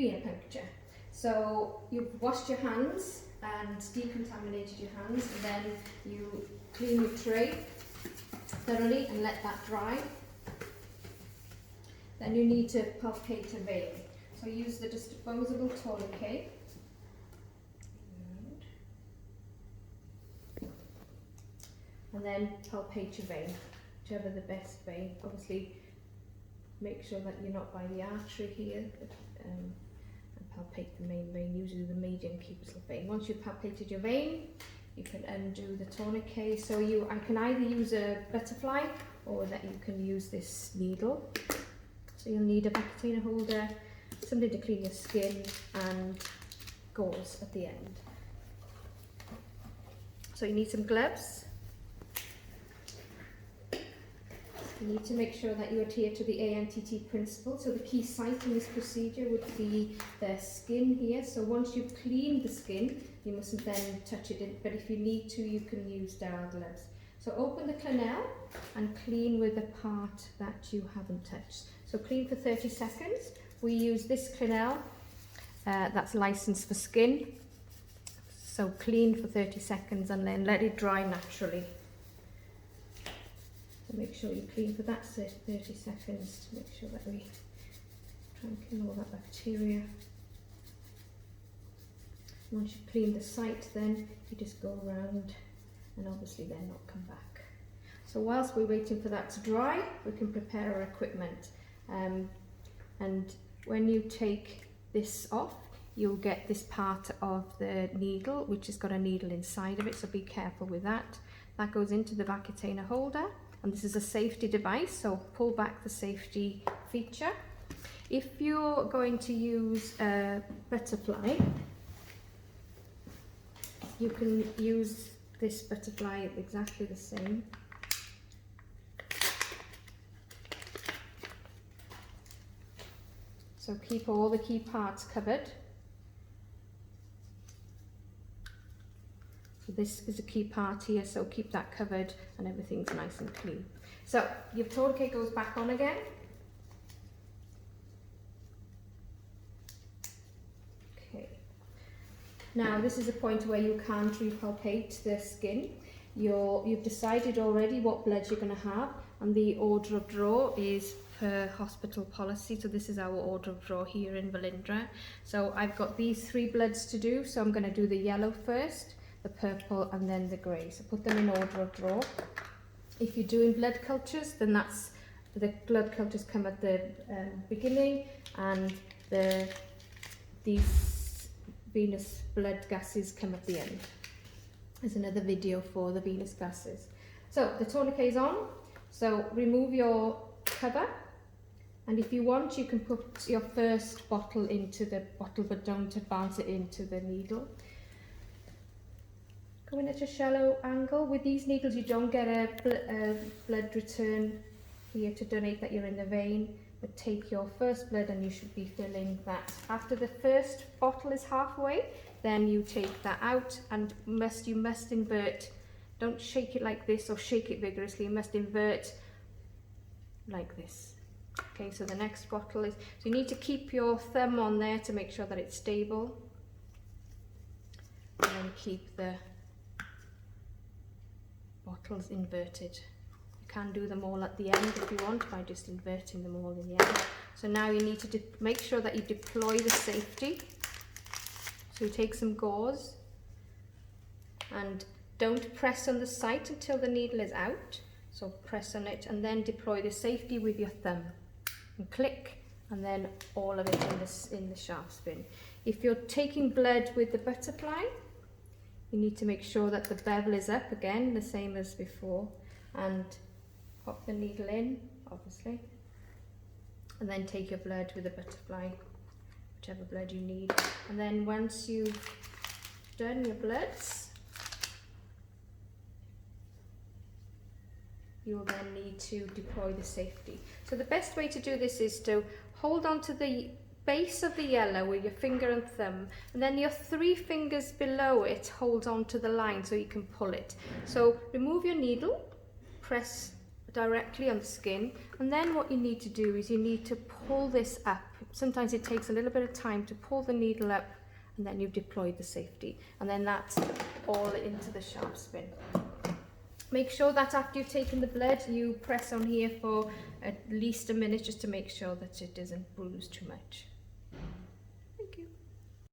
Venepuncture. So you've washed your hands and decontaminated your hands, and then you clean your tray thoroughly and let that dry. Then you need to palpate a vein. So use the disposable tourniquet. And then palpate your vein, whichever the best vein. Obviously, make sure that you're not by the artery here, but, and palpate the main vein, usually the median cubital vein. Once you've palpated your vein, you can undo the tourniquet. So I can either use a butterfly or that you can use this needle. So you'll need a Vacutainer holder, something to clean your skin, and gauze at the end. So you need some gloves. You need to make sure that you adhere to the ANTT principle. So the key site in this procedure would be the skin here. So once you've cleaned the skin, you mustn't then touch it in, but if you need to, you can use sterile gloves. So open the clenelle and clean with the part that you haven't touched. So clean for 30 seconds. We use this clenelle that's licensed for skin. So clean for 30 seconds and then let it dry naturally. So make sure you clean for that 30 seconds to make sure that we try and kill all that bacteria. Once you've cleaned the site, then you just go around and obviously then not come back. So whilst we're waiting for that to dry, we can prepare our equipment. And when you take this off, you'll get this part of the needle, which has got a needle inside of it, so be careful with that. That goes into the Vacutainer holder, and this is a safety device, so pull back the safety feature. If you're going to use a butterfly, you can use this butterfly exactly the same. So keep all the key parts covered. So this is a key part here, so keep that covered and everything's nice and clean. So your tourniquet goes back on again. Okay. Now this is a point where you can't repalpate the skin. You've decided already what bloods you're going to have, and the order of draw is per hospital policy. So this is our order of draw here in Velindre. So I've got these 3 bloods to do, so I'm going to do the yellow first, the purple, and then the grey. So put them in order of draw. If you're doing blood cultures, then the blood cultures come at the beginning, and these venous blood gases come at the end. There's another video for the venous gases. So the tourniquet is on, so remove your cover, and if you want, you can put your first bottle into the bottle, but don't advance it into the needle. Go in at a shallow angle. With these needles, you don't get a blood return here to donate that you're in the vein, but take your first blood and you should be filling that. After the first bottle is halfway, then you take that out, and you must invert. Don't shake it like this or shake it vigorously. You must invert like this. Okay, so the next bottle is, so you need to keep your thumb on there to make sure that it's stable, and then keep the bottles inverted. You can do them all at the end if you want by just inverting them all in the end. So now you need to make sure that you deploy the safety. So you take some gauze and don't press on the site until the needle is out. So press on it and then deploy the safety with your thumb and click, and then all of it in the sharp spin. If you're taking blood with the butterfly, you need to make sure that the bevel is up again, the same as before, and pop the needle in, obviously, and then take your blood with the butterfly, whichever blood you need. And then once you've done your bloods, you will then need to deploy the safety. So the best way to do this is to hold on to the base of the yellow with your finger and thumb, and then your 3 fingers below it hold on to the line so you can pull it. So remove your needle, press directly on the skin, and then what you need to do is you need to pull this up. Sometimes it takes a little bit of time to pull the needle up, and then you've deployed the safety, and then that's all into the sharp spin. Make sure that after you've taken the blood, you press on here for at least a minute just to make sure that it doesn't bruise too much. Thank you.